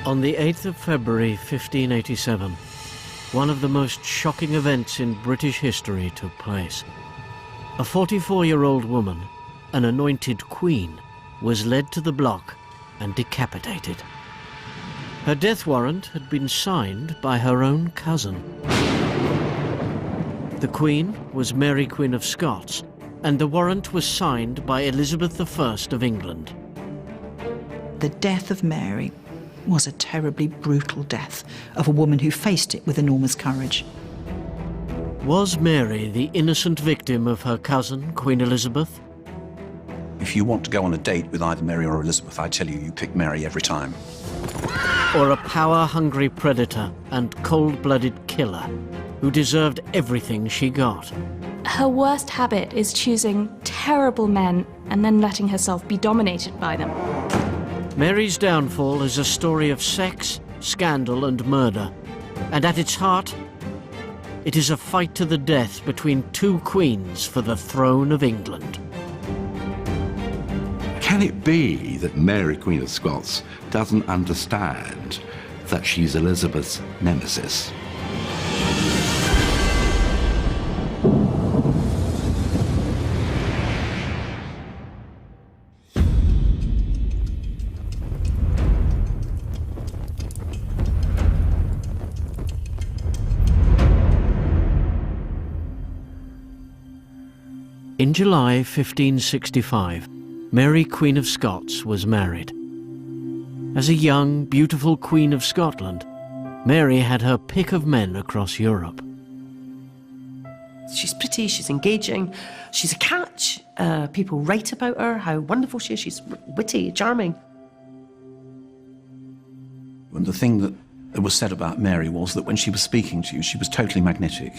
On the 8th of February 1587, one of the most shocking events in British history took place. A 44-year-old woman, an anointed queen, was led to the block and decapitated. Her death warrant had been signed by her own cousin. The Queen was Mary, Queen of Scots, and the warrant was signed by Elizabeth I of England. The death of Mary was a terribly brutal death of a woman who faced it with enormous courage. Was Mary the innocent victim of her cousin, Queen Elizabeth? If you want to go on a date with either Mary or Elizabeth, I tell you, you pick Mary every time. Or a power-hungry predator and cold-blooded killer who deserved everything she got? Her worst habit is choosing terrible men and then letting herself be dominated by them. Mary's downfall is a story of sex, scandal and murder. And at its heart, it is a fight to the death between two queens for the throne of England. Can it be that Mary, Queen of Scots, doesn't understand that she's Elizabeth's nemesis? In July 1565, Mary, Queen of Scots, was married. As a young, beautiful Queen of Scotland, Mary had her pick of men across Europe. She's pretty, she's engaging, she's a catch. People write about her, how wonderful she is. She's witty, charming. And the thing that was said about Mary was that when she was speaking to you, she was totally magnetic.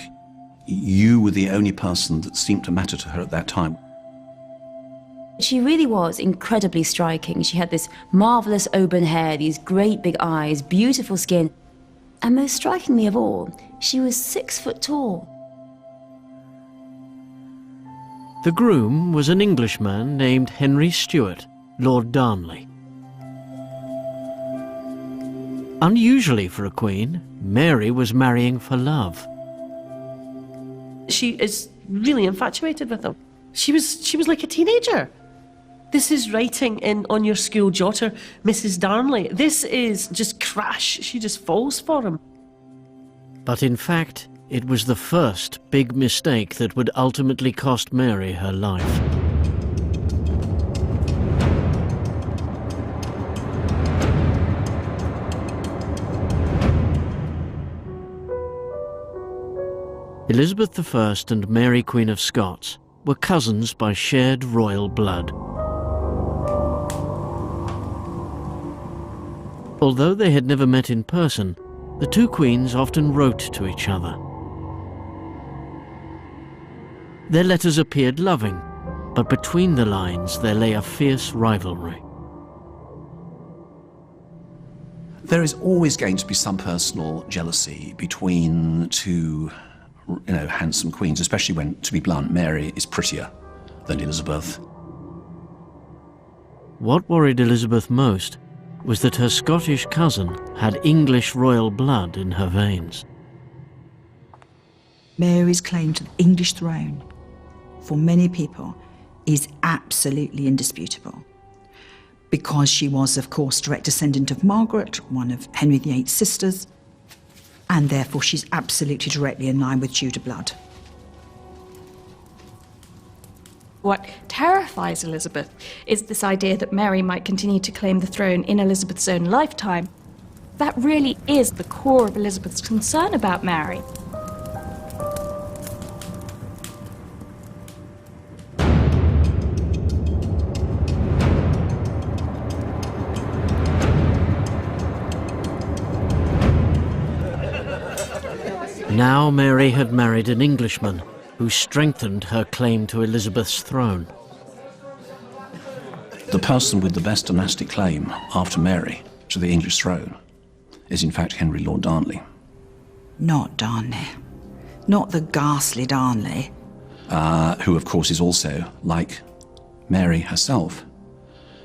You were the only person that seemed to matter to her at that time. She really was incredibly striking. She had this marvellous auburn hair, these great big eyes, beautiful skin, and most strikingly of all, she was 6 foot tall. The groom was an Englishman named Henry Stuart, Lord Darnley. Unusually for a queen, Mary was marrying for love. She is really infatuated with him. She was like a teenager. This is writing on your school jotter, Mrs. Darnley. This is just crash. She just falls for him. But in fact, it was the first big mistake that would ultimately cost Mary her life. Elizabeth I and Mary, Queen of Scots, were cousins by shared royal blood. Although they had never met in person, the two queens often wrote to each other. Their letters appeared loving, but between the lines there lay a fierce rivalry. There is always going to be some personal jealousy between two handsome queens, especially when, to be blunt, Mary is prettier than Elizabeth. What worried Elizabeth most was that her Scottish cousin had English royal blood in her veins. Mary's claim to the English throne, for many people, is absolutely indisputable. Because she was, of course, direct descendant of Margaret, one of Henry VIII's sisters, and therefore she's absolutely directly in line with Tudor blood. What terrifies Elizabeth is this idea that Mary might continue to claim the throne in Elizabeth's own lifetime. That really is the core of Elizabeth's concern about Mary. Now Mary had married an Englishman who strengthened her claim to Elizabeth's throne. The person with the best dynastic claim after Mary to the English throne is in fact Henry Lord Darnley. Not Darnley. Not the ghastly Darnley. Who of course is also, like Mary herself,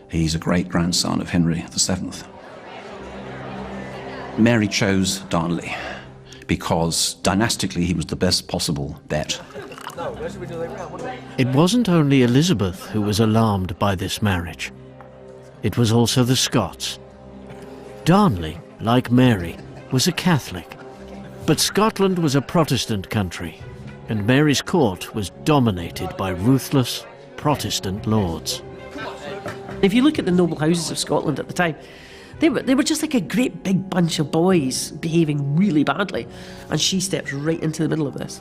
he's a great-grandson of Henry VII. Mary chose Darnley because dynastically he was the best possible bet. It wasn't only Elizabeth who was alarmed by this marriage. It was also the Scots. Darnley, like Mary, was a Catholic, but Scotland was a Protestant country, and Mary's court was dominated by ruthless Protestant lords. If you look at the noble houses of Scotland at the time, they were just like a great big bunch of boys behaving really badly, and she steps right into the middle of this.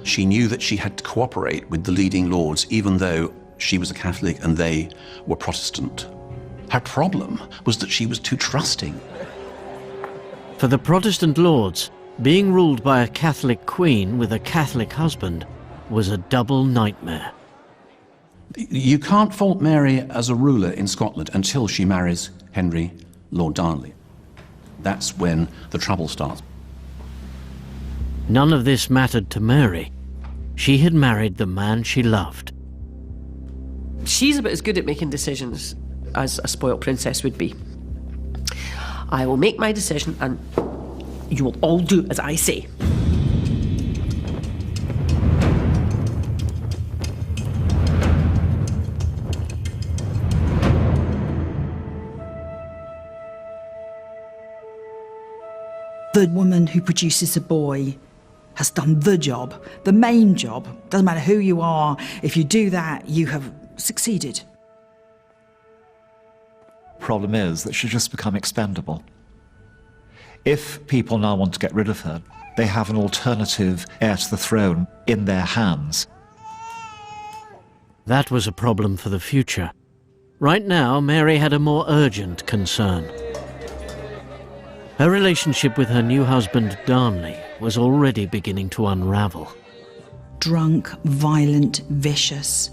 She knew that she had to cooperate with the leading lords, even though she was a Catholic and they were Protestant. Her problem was that she was too trusting. For the Protestant lords, being ruled by a Catholic queen with a Catholic husband was a double nightmare. You can't fault Mary as a ruler in Scotland until she marries Henry, Lord Darnley. That's when the trouble starts. None of this mattered to Mary. She had married the man she loved. She's about as good at making decisions as a spoilt princess would be. I will make my decision and you will all do as I say. The woman who produces a boy has done the job, the main job. Doesn't matter who you are, if you do that, you have succeeded. Problem is that she's just become expendable. If people now want to get rid of her, they have an alternative heir to the throne in their hands. That was a problem for the future. Right now, Mary had a more urgent concern. Her relationship with her new husband, Darnley, was already beginning to unravel. Drunk, violent, vicious,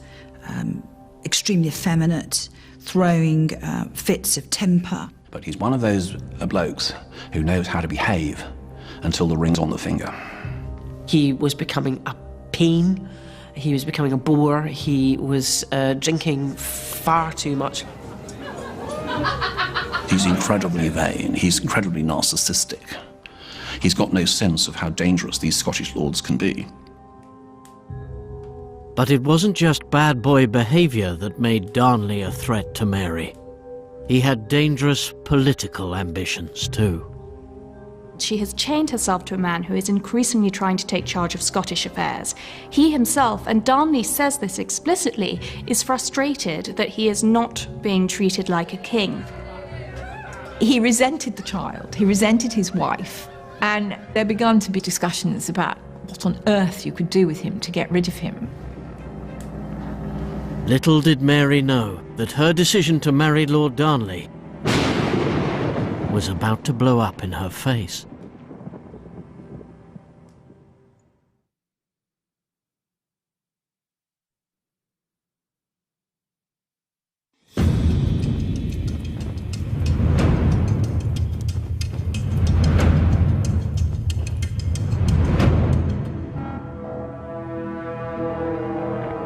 extremely effeminate, throwing fits of temper. But he's one of those blokes who knows how to behave until the ring's on the finger. He was becoming a pain. He was becoming a bore. He was drinking far too much. He's incredibly vain. He's incredibly narcissistic. He's got no sense of how dangerous these Scottish lords can be. But it wasn't just bad boy behaviour that made Darnley a threat to Mary. He had dangerous political ambitions too. She has chained herself to a man who is increasingly trying to take charge of Scottish affairs. He himself, and Darnley says this explicitly, is frustrated that he is not being treated like a king. He resented the child, he resented his wife, and there began to be discussions about what on earth you could do with him to get rid of him. Little did Mary know that her decision to marry Lord Darnley was about to blow up in her face.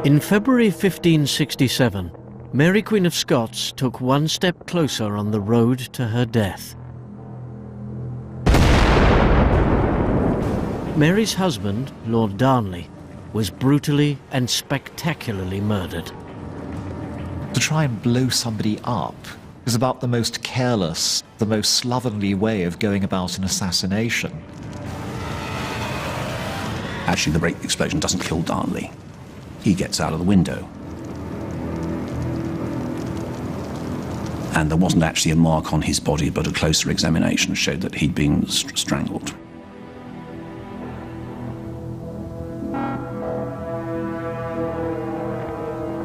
In February 1567, Mary Queen of Scots took one step closer on the road to her death. Mary's husband, Lord Darnley, was brutally and spectacularly murdered. To try and blow somebody up is about the most careless, the most slovenly way of going about an assassination. Actually, the great explosion doesn't kill Darnley. He gets out of the window. And there wasn't actually a mark on his body, but a closer examination showed that he'd been strangled.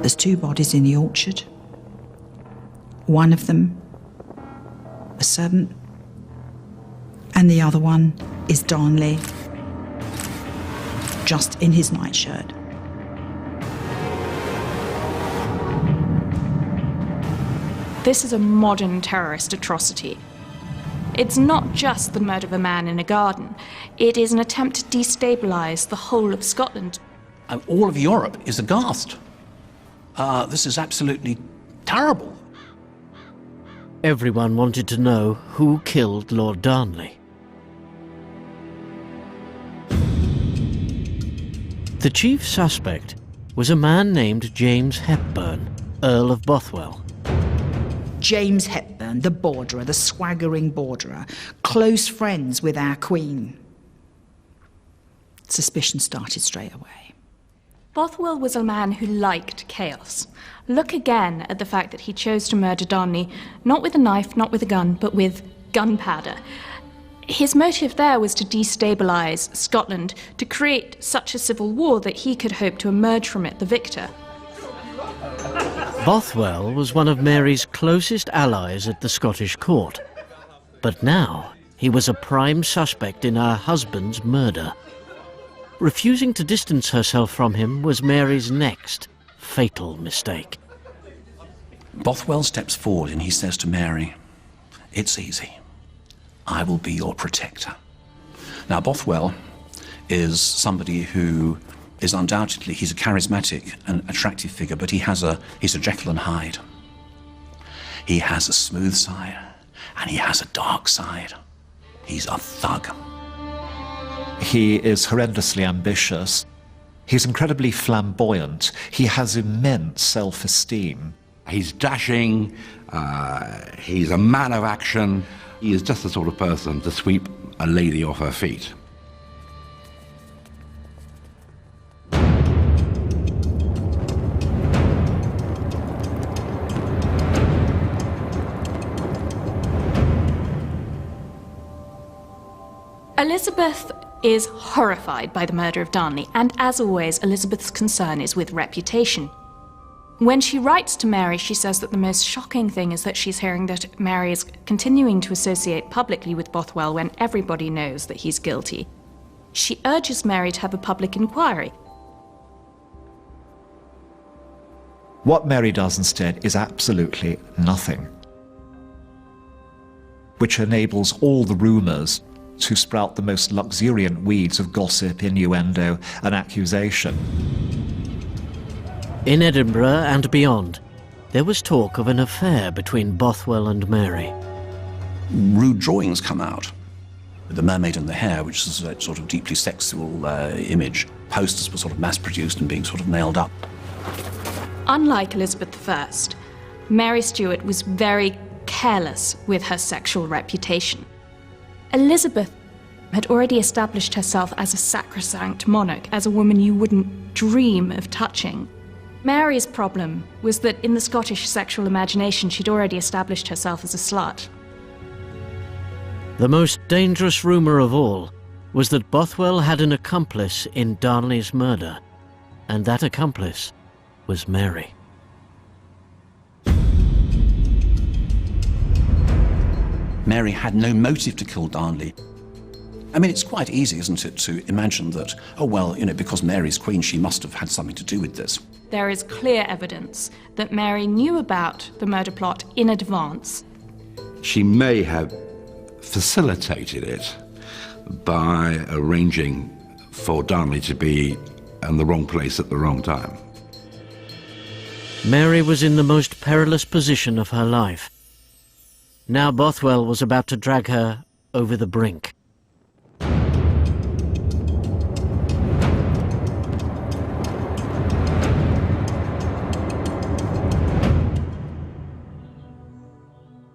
There's two bodies in the orchard. One of them, a servant, and the other one is Darnley, just in his nightshirt. This is a modern terrorist atrocity. It's not just the murder of a man in a garden. It is an attempt to destabilise the whole of Scotland. And all of Europe is aghast. This is absolutely terrible. Everyone wanted to know who killed Lord Darnley. The chief suspect was a man named James Hepburn, Earl of Bothwell. James Hepburn, the borderer, the swaggering borderer, close friends with our Queen. Suspicion started straight away. Bothwell was a man who liked chaos. Look again at the fact that he chose to murder Darnley, not with a knife, not with a gun, but with gunpowder. His motive there was to destabilise Scotland, to create such a civil war that he could hope to emerge from it the victor. Bothwell was one of Mary's closest allies at the Scottish court. But now he was a prime suspect in her husband's murder. Refusing to distance herself from him was Mary's next fatal mistake. Bothwell steps forward and he says to Mary, "It's easy. I will be your protector." Now, Bothwell is somebody who is undoubtedly, he's a charismatic and attractive figure, but he's a Jekyll and Hyde. He has a smooth side and he has a dark side. He's a thug. He is horrendously ambitious. He's incredibly flamboyant. He has immense self-esteem. He's dashing, he's a man of action. He is just the sort of person to sweep a lady off her feet. Elizabeth is horrified by the murder of Darnley, and as always, Elizabeth's concern is with reputation. When she writes to Mary, she says that the most shocking thing is that she's hearing that Mary is continuing to associate publicly with Bothwell when everybody knows that he's guilty. She urges Mary to have a public inquiry. What Mary does instead is absolutely nothing, which enables all the rumours to sprout the most luxuriant weeds of gossip, innuendo, and accusation. In Edinburgh and beyond, there was talk of an affair between Bothwell and Mary. Rude drawings come out. The Mermaid and the Hare, which is a sort of deeply sexual image. Posters were sort of mass-produced and being sort of nailed up. Unlike Elizabeth I, Mary Stuart was very careless with her sexual reputation. Elizabeth had already established herself as a sacrosanct monarch, as a woman you wouldn't dream of touching. Mary's problem was that in the Scottish sexual imagination, she'd already established herself as a slut. The most dangerous rumour of all was that Bothwell had an accomplice in Darnley's murder, and that accomplice was Mary. Mary had no motive to kill Darnley. I mean, it's quite easy, isn't it, to imagine that, oh, well, you know, because Mary's queen, she must have had something to do with this. There is clear evidence that Mary knew about the murder plot in advance. She may have facilitated it by arranging for Darnley to be in the wrong place at the wrong time. Mary was in the most perilous position of her life. Now Bothwell was about to drag her over the brink.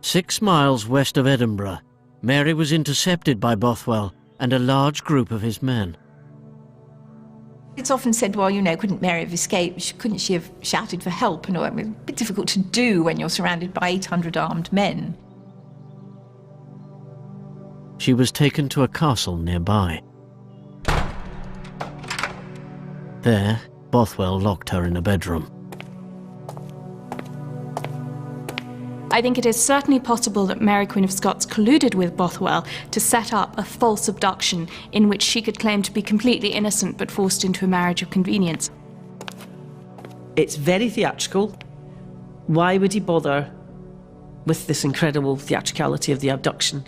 "6 miles west of Edinburgh, Mary was intercepted by Bothwell and a large group of his men. It's often said, well, you know, couldn't Mary have escaped? Couldn't she have shouted for help? And all that? It's a bit difficult to do when you're surrounded by 800 armed men. She was taken to a castle nearby. There, Bothwell locked her in a bedroom. I think it is certainly possible that Mary, Queen of Scots, colluded with Bothwell to set up a false abduction in which she could claim to be completely innocent but forced into a marriage of convenience. It's very theatrical. Why would he bother with this incredible theatricality of the abduction?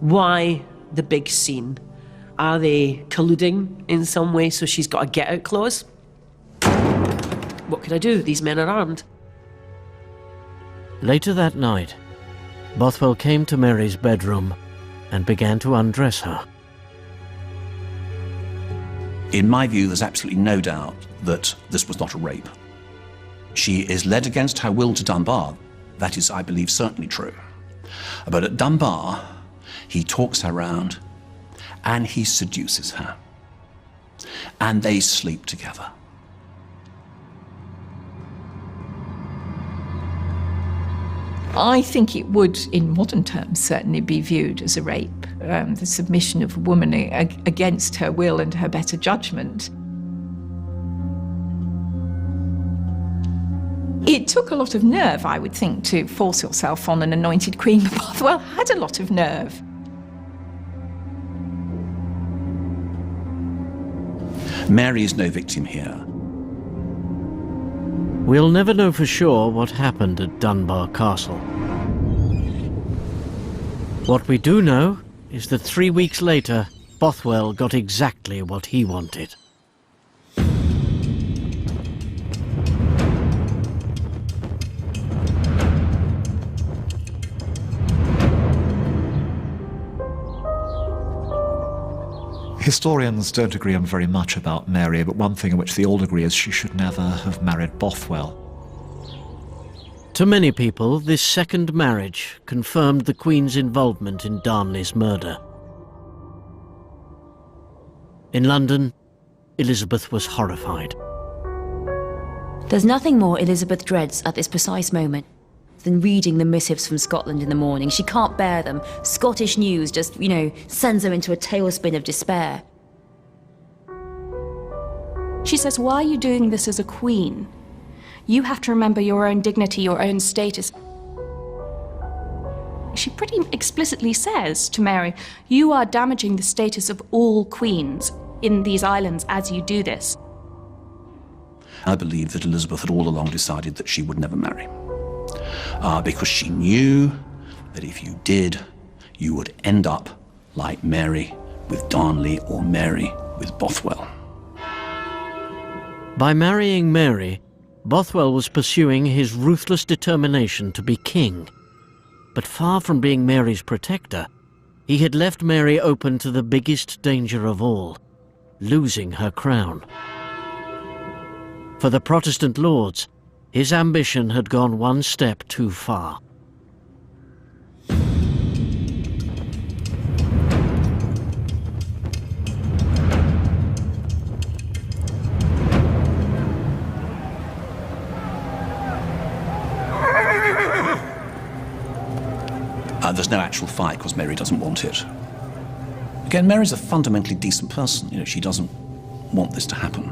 Why the big scene? Are they colluding in some way so she's got a get-out clause? What can I do? These men are armed. Later that night, Bothwell came to Mary's bedroom and began to undress her. In my view, there's absolutely no doubt that this was not a rape. She is led against her will to Dunbar. That is, I believe, certainly true. But at Dunbar, he talks her round and he seduces her. And they sleep together. I think it would, in modern terms, certainly be viewed as a rape, the submission of a woman against her will and her better judgment. It took a lot of nerve, I would think, to force yourself on an anointed queen, but Bothwell had a lot of nerve. Mary is no victim here. We'll never know for sure what happened at Dunbar Castle. What we do know is that 3 weeks later, Bothwell got exactly what he wanted. Historians don't agree on very much about Mary, but one thing in which they all agree is she should never have married Bothwell. To many people, this second marriage confirmed the Queen's involvement in Darnley's murder. In London, Elizabeth was horrified. There's nothing more Elizabeth dreads at this precise moment than reading the missives from Scotland in the morning. She can't bear them. Scottish news just, sends her into a tailspin of despair. She says, why are you doing this as a queen? You have to remember your own dignity, your own status. She pretty explicitly says to Mary, you are damaging the status of all queens in these islands as you do this. I believe that Elizabeth had all along decided that she would never marry. Because she knew that if you did, you would end up like Mary with Darnley or Mary with Bothwell. By marrying Mary, Bothwell was pursuing his ruthless determination to be king. But far from being Mary's protector, he had left Mary open to the biggest danger of all, losing her crown. For the Protestant lords, his ambition had gone one step too far. There's no actual fight because Mary doesn't want it. Again, Mary's a fundamentally decent person. She doesn't want this to happen.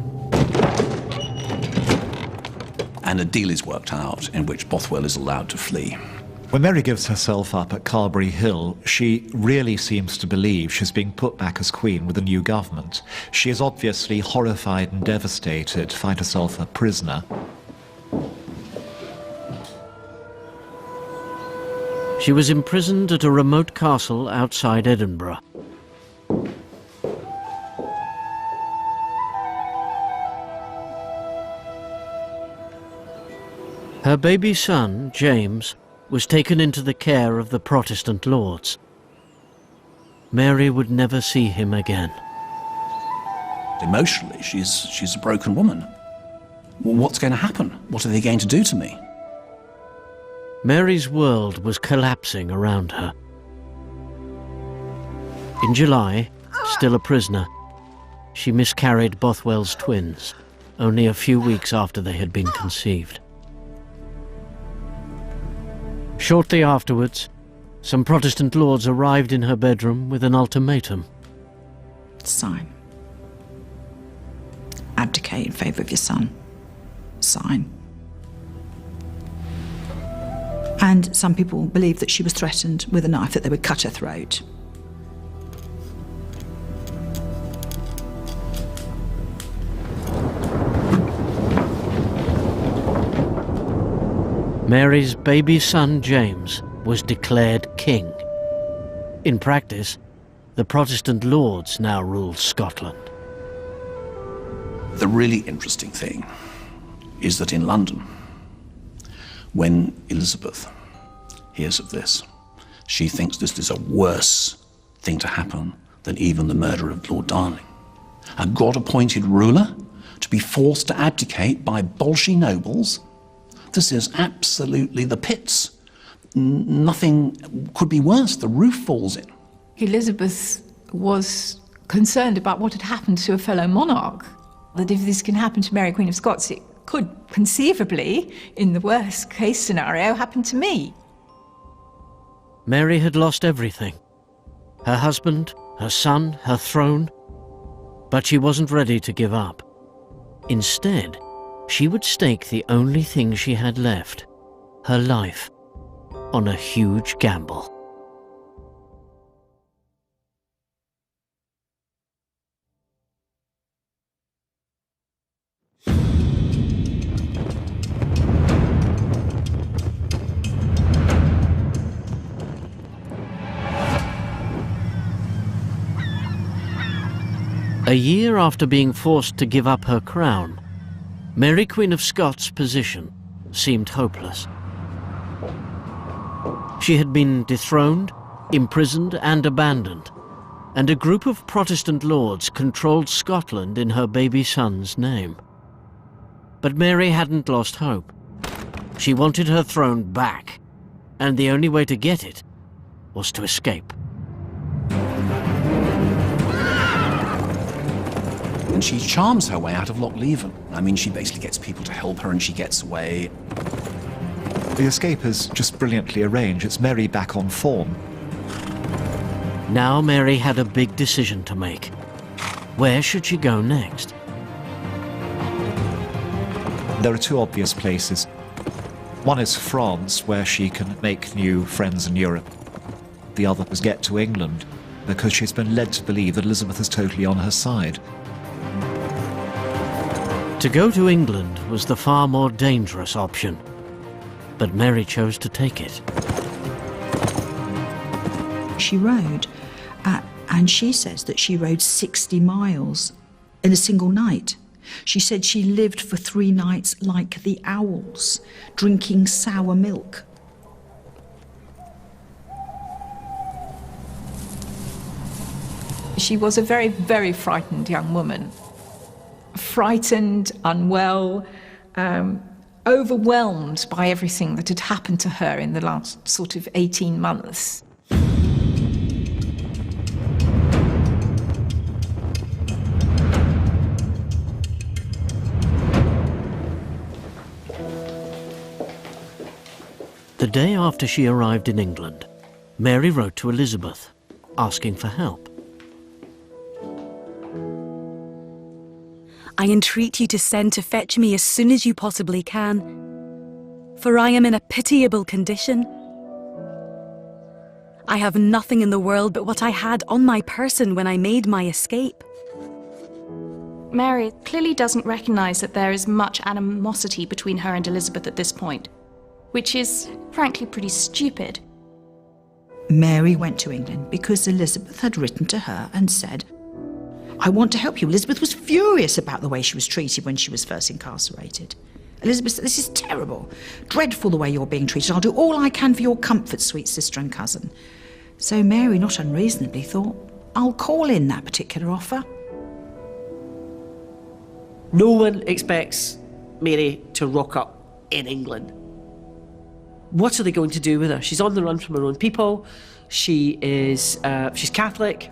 And a deal is worked out in which Bothwell is allowed to flee. When Mary gives herself up at Carberry Hill, she really seems to believe she's being put back as queen with a new government. She is obviously horrified and devastated to find herself a prisoner. She was imprisoned at a remote castle outside Edinburgh. Her baby son, James, was taken into the care of the Protestant lords. Mary would never see him again. Emotionally, she's a broken woman. Well, what's going to happen? What are they going to do to me? Mary's world was collapsing around her. In July, still a prisoner, she miscarried Bothwell's twins, only a few weeks after they had been conceived. Shortly afterwards, some Protestant lords arrived in her bedroom with an ultimatum. Sign. Abdicate in favour of your son. Sign. And some people believe that she was threatened with a knife, that they would cut her throat. Mary's baby son, James, was declared king. In practice, the Protestant lords now ruled Scotland. The really interesting thing is that in London, when Elizabeth hears of this, she thinks this is a worse thing to happen than even the murder of Lord Darnley. a God-appointed ruler, to be forced to abdicate by bolshy nobles. This is absolutely the pits. Nothing could be worse. The roof falls in. Elizabeth was concerned about what had happened to a fellow monarch, that if this can happen to Mary, Queen of Scots, it could conceivably, in the worst case scenario, happen to me. Mary had lost everything. Her husband, her son, her throne. But she wasn't ready to give up. Instead, she would stake the only thing she had left, her life, on a huge gamble. A year after being forced to give up her crown, Mary, Queen of Scots' position seemed hopeless. She had been dethroned, imprisoned and abandoned, and a group of Protestant lords controlled Scotland in her baby son's name. But Mary hadn't lost hope. She wanted her throne back, and the only way to get it was to escape. And she charms her way out of Lochleven. I mean, she basically gets people to help her and she gets away. The escape is just brilliantly arranged. It's Mary back on form. Now Mary had a big decision to make. Where should she go next? There are two obvious places. One is France, where she can make new friends in Europe. The other is get to England, because she's been led to believe that Elizabeth is totally on her side. To go to England was the far more dangerous option, but Mary chose to take it. She rode, and she says that she rode 60 miles in a single night. She said she lived for 3 nights like the owls, drinking sour milk. She was a very, very frightened young woman. Frightened, unwell, overwhelmed by everything that had happened to her in the last sort of 18 months. The day after she arrived in England, Mary wrote to Elizabeth, asking for help. I entreat you to send to fetch me as soon as you possibly can, for I am in a pitiable condition. I have nothing in the world but what I had on my person when I made my escape. Mary clearly doesn't recognise that there is much animosity between her and Elizabeth at this point, which is frankly pretty stupid. Mary went to England because Elizabeth had written to her and said, I want to help you. Elizabeth was furious about the way she was treated when she was first incarcerated. Elizabeth said, this is terrible. Dreadful the way you're being treated. I'll do all I can for your comfort, sweet sister and cousin. So Mary, not unreasonably, thought, I'll call in that particular offer. No one expects Mary to rock up in England. What are they going to do with her? She's on the run from her own people. She's Catholic.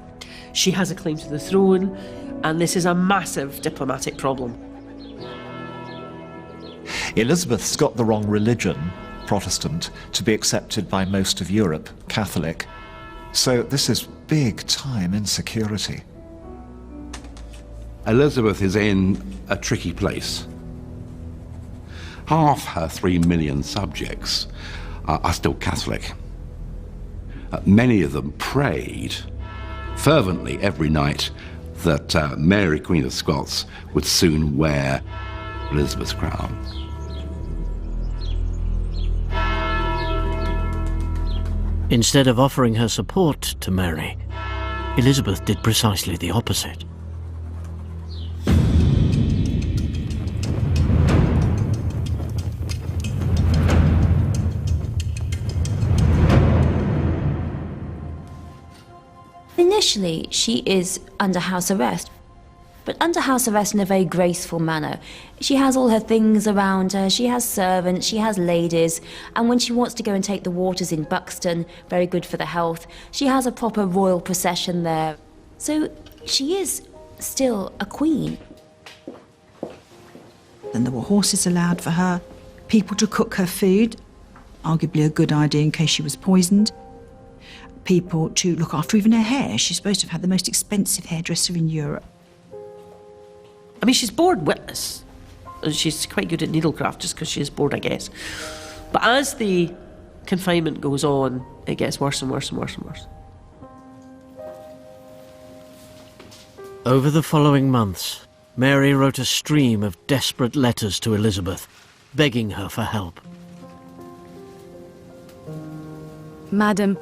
She has a claim to the throne, and this is a massive diplomatic problem. Elizabeth's got the wrong religion, Protestant, to be accepted by most of Europe, Catholic. So this is big-time insecurity. Elizabeth is in a tricky place. Half her 3 million subjects are still Catholic. Many of them prayed fervently every night that Mary, Queen of Scots, would soon wear Elizabeth's crown. Instead of offering her support to Mary, Elizabeth did precisely the opposite. Initially, she is under house arrest but under house arrest in a very graceful manner. She has all her things around her, she has servants, she has ladies, and when she wants to go and take the waters in Buxton, very good for the health, she has a proper royal procession there. So she is still a queen. Then there were horses allowed for her, people to cook her food, arguably a good idea in case she was poisoned, people to look after even her hair. She's supposed to have had the most expensive hairdresser in Europe. I mean, she's bored witness. She's quite good at needlecraft just because she is bored, I guess. But as the confinement goes on, it gets worse and worse and worse and worse. Over the following months, Mary wrote a stream of desperate letters to Elizabeth, begging her for help. Madam,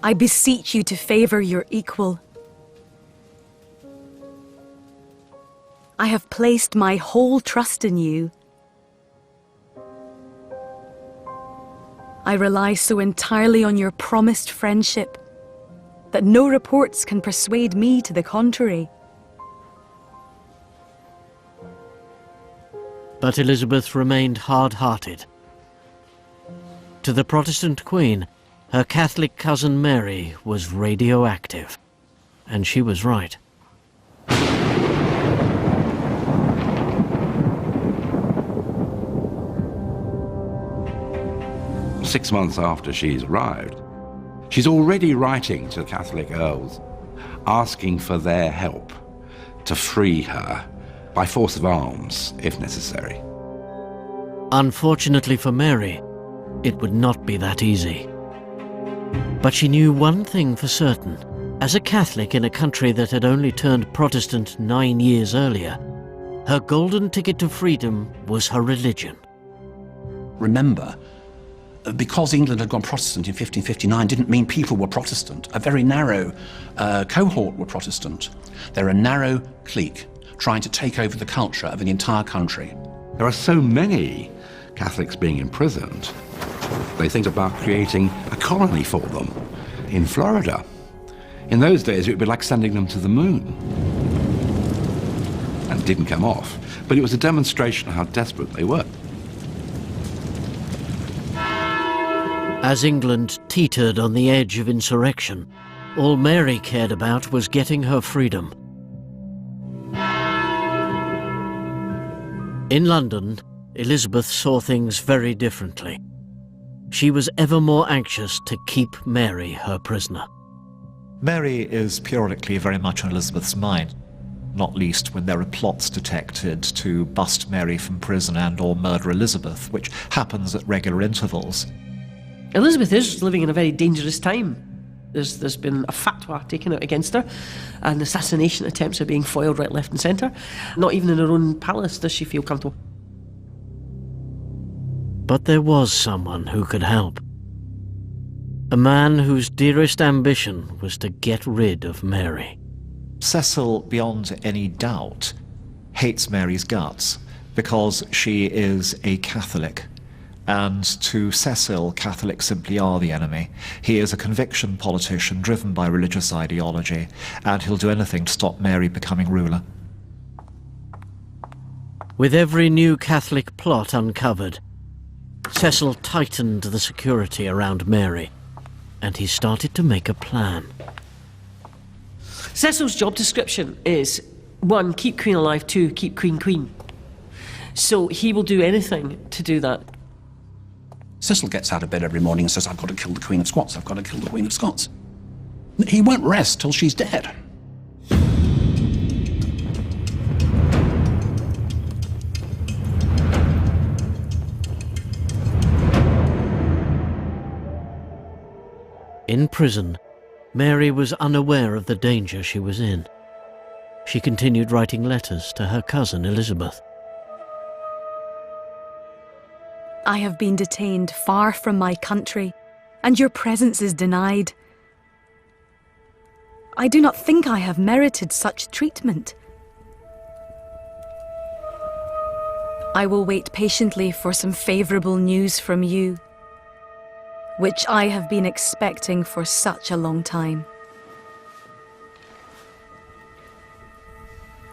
I beseech you to favour your equal. I have placed my whole trust in you. I rely so entirely on your promised friendship that no reports can persuade me to the contrary. But Elizabeth remained hard-hearted. To the Protestant Queen, her Catholic cousin Mary was radioactive, and she was right. 6 months after she's arrived, she's already writing to Catholic earls, asking for their help to free her by force of arms, if necessary. Unfortunately for Mary, it would not be that easy. But she knew one thing for certain. As a Catholic in a country that had only turned Protestant 9 years earlier, her golden ticket to freedom was her religion. Remember, because England had gone Protestant in 1559 didn't mean people were Protestant. A very narrow cohort were Protestant. They're a narrow clique trying to take over the culture of an entire country. There are so many Catholics being imprisoned, they think about creating a colony for them in Florida. In those days, it would be like sending them to the moon. And it didn't come off, but it was a demonstration of how desperate they were. As England teetered on the edge of insurrection, all Mary cared about was getting her freedom. In London, Elizabeth saw things very differently. She was ever more anxious to keep Mary her prisoner. Mary is periodically very much on Elizabeth's mind, not least when there are plots detected to bust Mary from prison and or murder Elizabeth, which happens at regular intervals. Elizabeth is living in a very dangerous time. There's been a fatwa taken out against her, and assassination attempts are being foiled right, left and centre. Not even in her own palace does she feel comfortable. But there was someone who could help. A man whose dearest ambition was to get rid of Mary. Cecil, beyond any doubt, hates Mary's guts because she is a Catholic. And to Cecil, Catholics simply are the enemy. He is a conviction politician driven by religious ideology, and he'll do anything to stop Mary becoming ruler. With every new Catholic plot uncovered, Cecil tightened the security around Mary, and he started to make a plan. Cecil's job description is 1, keep Queen alive, 2, keep Queen Queen. So he will do anything to do that. Cecil gets out of bed every morning and says, I've got to kill the Queen of Scots, I've got to kill the Queen of Scots. He won't rest till she's dead. In prison, Mary was unaware of the danger she was in. She continued writing letters to her cousin Elizabeth. I have been detained far from my country, and your presence is denied. I do not think I have merited such treatment. I will wait patiently for some favourable news from you, which I have been expecting for such a long time.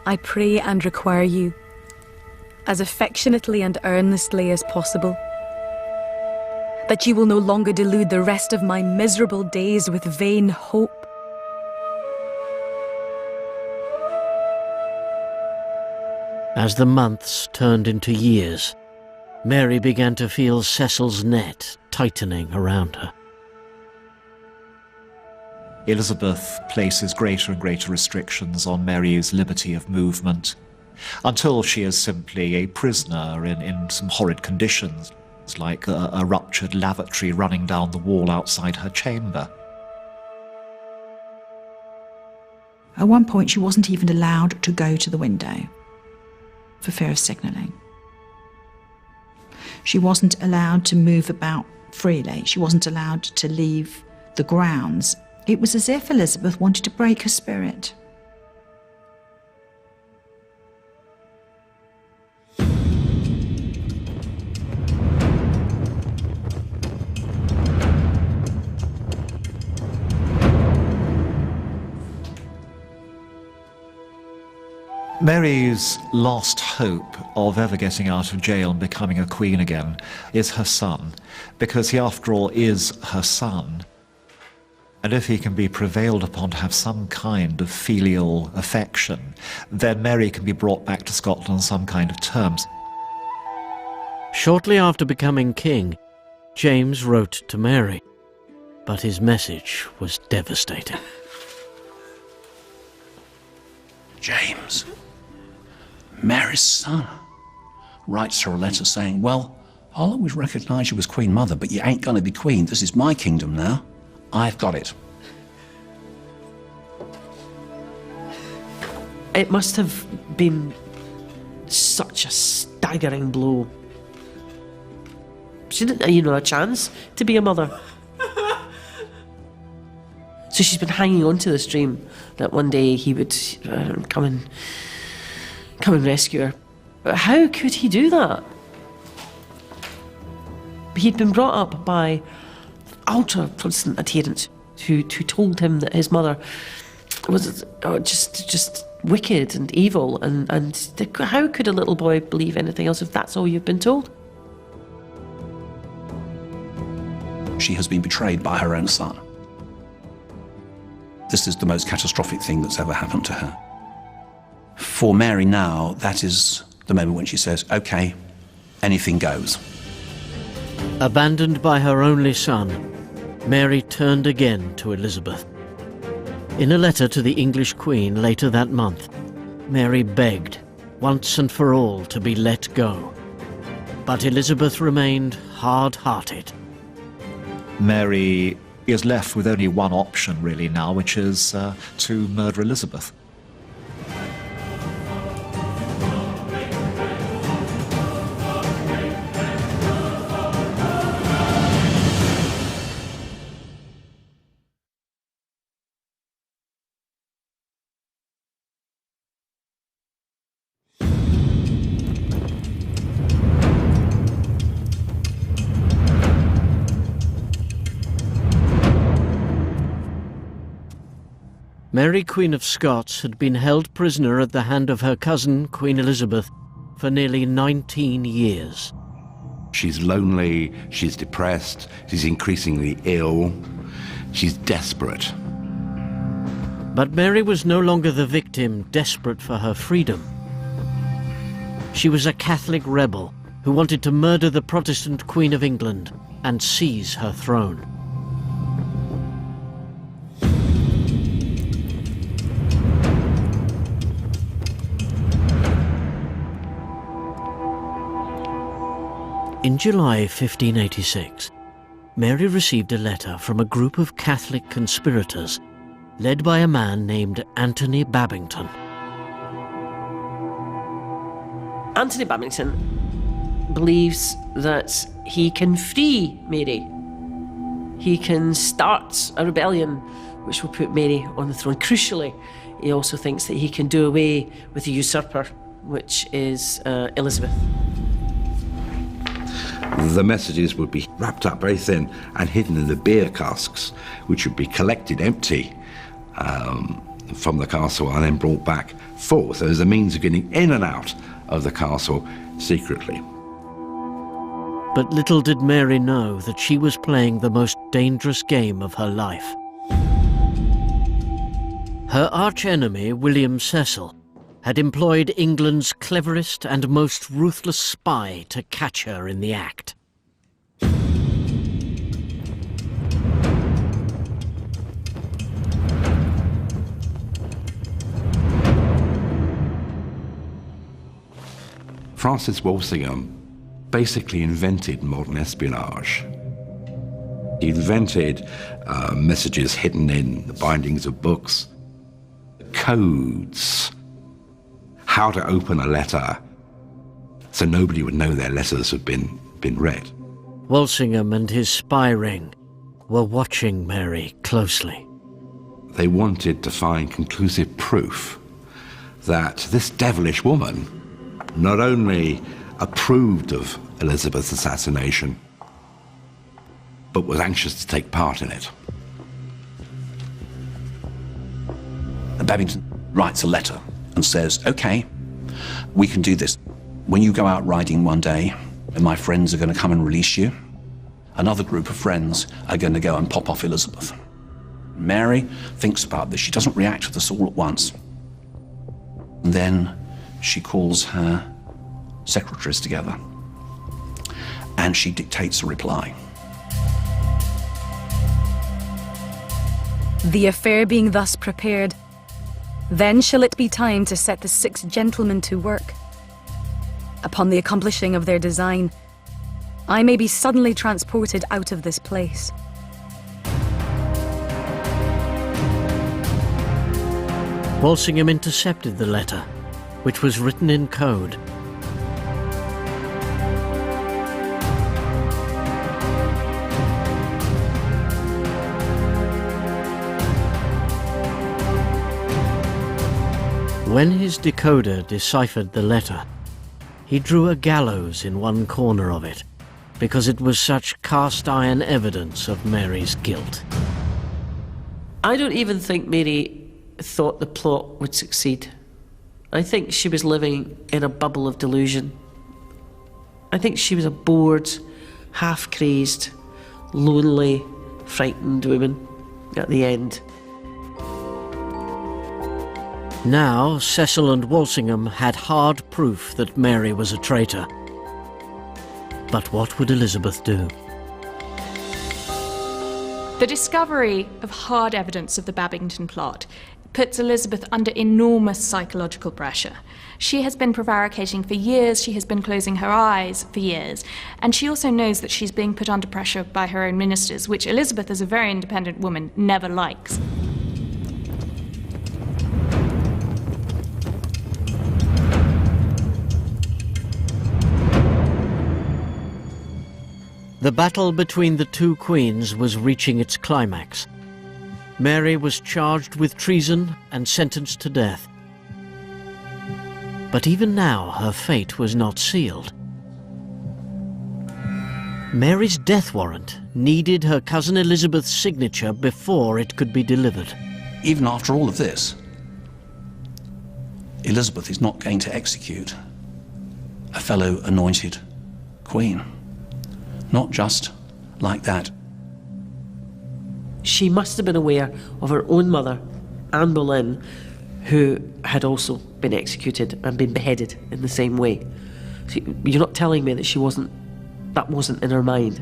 I pray and require you, as affectionately and earnestly as possible, that you will no longer delude the rest of my miserable days with vain hope. As the months turned into years, Mary began to feel Cecil's net tightening around her. Elizabeth places greater and greater restrictions on Mary's liberty of movement, until she is simply a prisoner in some horrid conditions, like a ruptured lavatory running down the wall outside her chamber. At one point, she wasn't even allowed to go to the window for fear of signalling. She wasn't allowed to move about freely. She wasn't allowed to leave the grounds. It was as if Elizabeth wanted to break her spirit. Mary's last hope of ever getting out of jail and becoming a queen again is her son, because he, after all, is her son. And if he can be prevailed upon to have some kind of filial affection, then Mary can be brought back to Scotland on some kind of terms. Shortly after becoming king, James wrote to Mary, but his message was devastating. James, Mary's son, writes her a letter saying, well, I'll always recognise you as Queen Mother, but you ain't going to be Queen. This is my kingdom now. I've got it. It must have been such a staggering blow. She didn't, a chance to be a mother. So she's been hanging on to this dream that one day he would come and rescue her. But how could he do that? He'd been brought up by ultra Protestant adherents who told him that his mother was just wicked and evil, and how could a little boy believe anything else if that's all you've been told? She has been betrayed by her own son. This is the most catastrophic thing that's ever happened to her. For Mary now, that is the moment when she says, okay, anything goes. Abandoned by her only son, Mary turned again to Elizabeth. In a letter to the English Queen later that month, Mary begged, once and for all, to be let go. But Elizabeth remained hard-hearted. Mary is left with only one option, really, now, which is to murder Elizabeth. Mary, Queen of Scots, had been held prisoner at the hand of her cousin, Queen Elizabeth, for nearly 19 years. She's lonely, she's depressed, she's increasingly ill, she's desperate. But Mary was no longer the victim desperate for her freedom. She was a Catholic rebel who wanted to murder the Protestant Queen of England and seize her throne. In July 1586, Mary received a letter from a group of Catholic conspirators led by a man named Anthony Babington. Anthony Babington believes that he can free Mary. He can start a rebellion which will put Mary on the throne. Crucially, he also thinks that he can do away with the usurper, which is Elizabeth. The messages would be wrapped up very thin and hidden in the beer casks, which would be collected empty from the castle and then brought back forth. So there's a means of getting in and out of the castle secretly. But little did Mary know that she was playing the most dangerous game of her life. Her archenemy, William Cecil, had employed England's cleverest and most ruthless spy to catch her in the act. Francis Walsingham basically invented modern espionage. He invented messages hidden in the bindings of books, codes, how to open a letter so nobody would know their letters had been read. Walsingham and his spy ring were watching Mary closely. They wanted to find conclusive proof that this devilish woman not only approved of Elizabeth's assassination, but was anxious to take part in it. Babington writes a letter and says, okay, we can do this. When you go out riding one day, and my friends are going to come and release you, another group of friends are going to go and pop off Elizabeth. Mary thinks about this. She doesn't react to this all at once. And then she calls her secretaries together, and she dictates a reply. The affair being thus prepared, then shall it be time to set the 6 gentlemen to work. Upon the accomplishing of their design, I may be suddenly transported out of this place. Walsingham intercepted the letter, which was written in code. When his decoder deciphered the letter, he drew a gallows in one corner of it, because it was such cast-iron evidence of Mary's guilt. I don't even think Mary thought the plot would succeed. I think she was living in a bubble of delusion. I think she was a bored, half-crazed, lonely, frightened woman at the end. Now, Cecil and Walsingham had hard proof that Mary was a traitor. But what would Elizabeth do? The discovery of hard evidence of the Babington plot puts Elizabeth under enormous psychological pressure. She has been prevaricating for years, she has been closing her eyes for years, and she also knows that she's being put under pressure by her own ministers, which Elizabeth, as a very independent woman, never likes. The battle between the two queens was reaching its climax. Mary was charged with treason and sentenced to death. But even now, her fate was not sealed. Mary's death warrant needed her cousin Elizabeth's signature before it could be delivered. Even after all of this, Elizabeth is not going to execute a fellow anointed queen. Not just like that. She must have been aware of her own mother, Anne Boleyn, who had also been executed and been beheaded in the same way. So you're not telling me that that wasn't in her mind.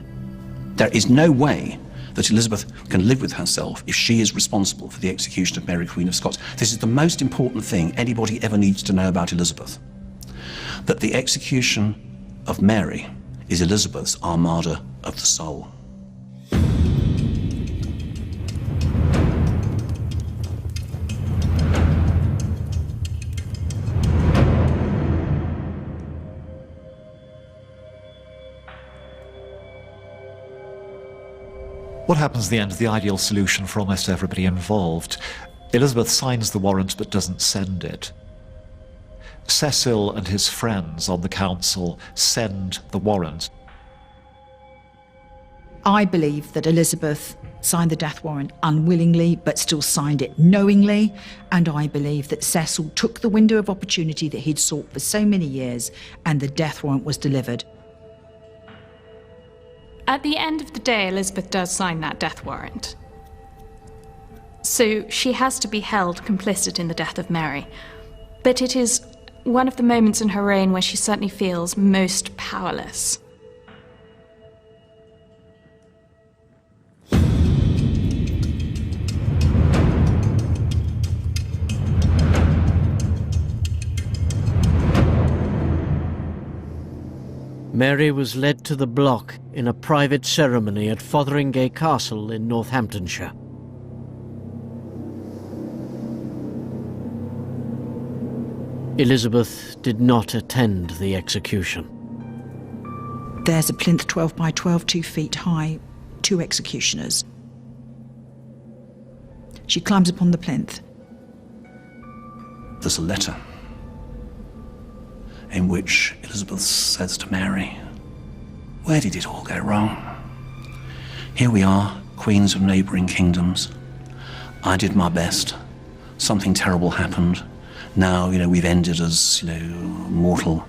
There is no way that Elizabeth can live with herself if she is responsible for the execution of Mary, Queen of Scots. This is the most important thing anybody ever needs to know about Elizabeth. That the execution of Mary is Elizabeth's armada of the soul. What happens at the end is the ideal solution for almost everybody involved. Elizabeth signs the warrant but doesn't send it. Cecil and his friends on the council send the warrant. I believe that Elizabeth signed the death warrant unwillingly, but still signed it knowingly. And I believe that Cecil took the window of opportunity that he'd sought for so many years, and the death warrant was delivered. At the end of the day, Elizabeth does sign that death warrant. So she has to be held complicit in the death of Mary. But it is one of the moments in her reign where she certainly feels most powerless. Mary was led to the block in a private ceremony at Fotheringay Castle in Northamptonshire. Elizabeth did not attend the execution. There's a plinth 12 by 12, 2 feet high, 2 executioners. She climbs upon the plinth. There's a letter in which Elizabeth says to Mary, "Where did it all go wrong? Here we are, queens of neighbouring kingdoms. I did my best. Something terrible happened. Now, we've ended as, mortal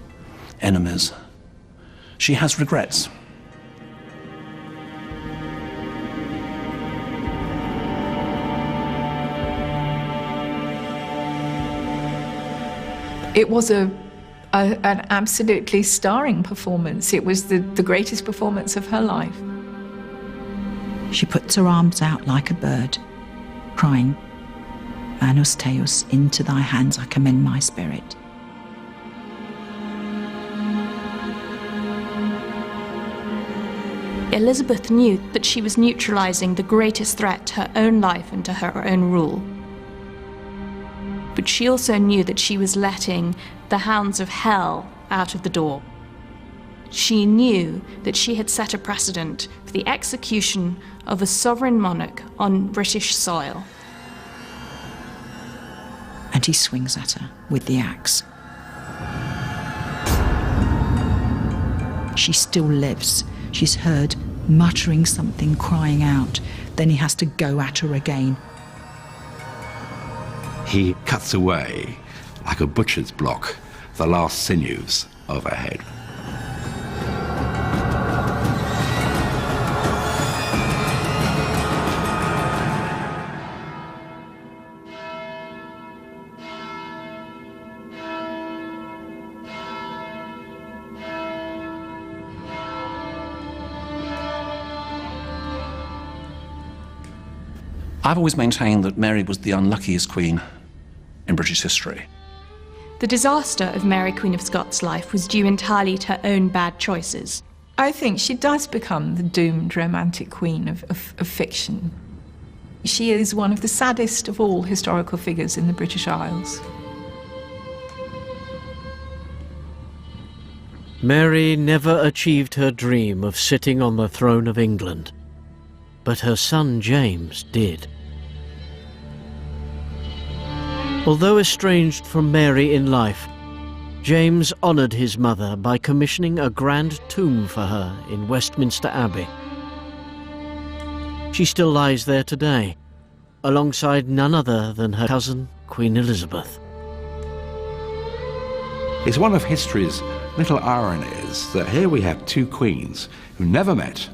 enemies." She has regrets. It was an absolutely starring performance. It was the greatest performance of her life. She puts her arms out like a bird, crying, "Manus Teus, into thy hands I commend my spirit." Elizabeth knew that she was neutralising the greatest threat to her own life and to her own rule. But she also knew that she was letting the hounds of hell out of the door. She knew that she had set a precedent for the execution of a sovereign monarch on British soil. And he swings at her with the axe. She still lives. She's heard muttering something, crying out. Then he has to go at her again. He cuts away, like a butcher's block, the last sinews of her head. I've always maintained that Mary was the unluckiest queen in British history. The disaster of Mary, Queen of Scots' life was due entirely to her own bad choices. I think she does become the doomed romantic queen of fiction. She is one of the saddest of all historical figures in the British Isles. Mary never achieved her dream of sitting on the throne of England, but her son James did. Although estranged from Mary in life, James honoured his mother by commissioning a grand tomb for her in Westminster Abbey. She still lies there today, alongside none other than her cousin, Queen Elizabeth. It's one of history's little ironies that here we have two queens who never met,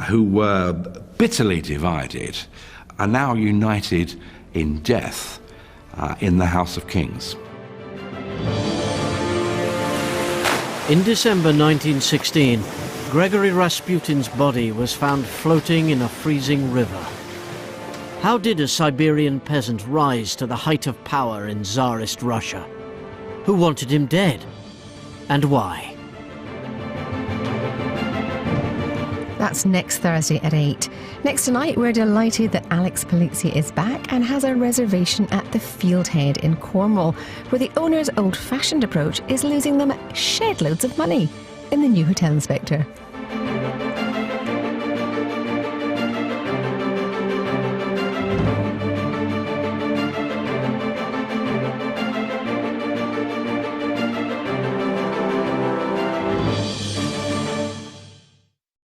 who were bitterly divided, are now united in death in the House of Kings. In December 1916, Gregory Rasputin's body was found floating in a freezing river. How did a Siberian peasant rise to the height of power in Tsarist Russia? Who wanted him dead? And why? That's next Thursday at 8. Next tonight, we're delighted that Alex Polizzi is back and has a reservation at the Fieldhead in Cornwall, where the owner's old-fashioned approach is losing them shed loads of money in the new Hotel Inspector.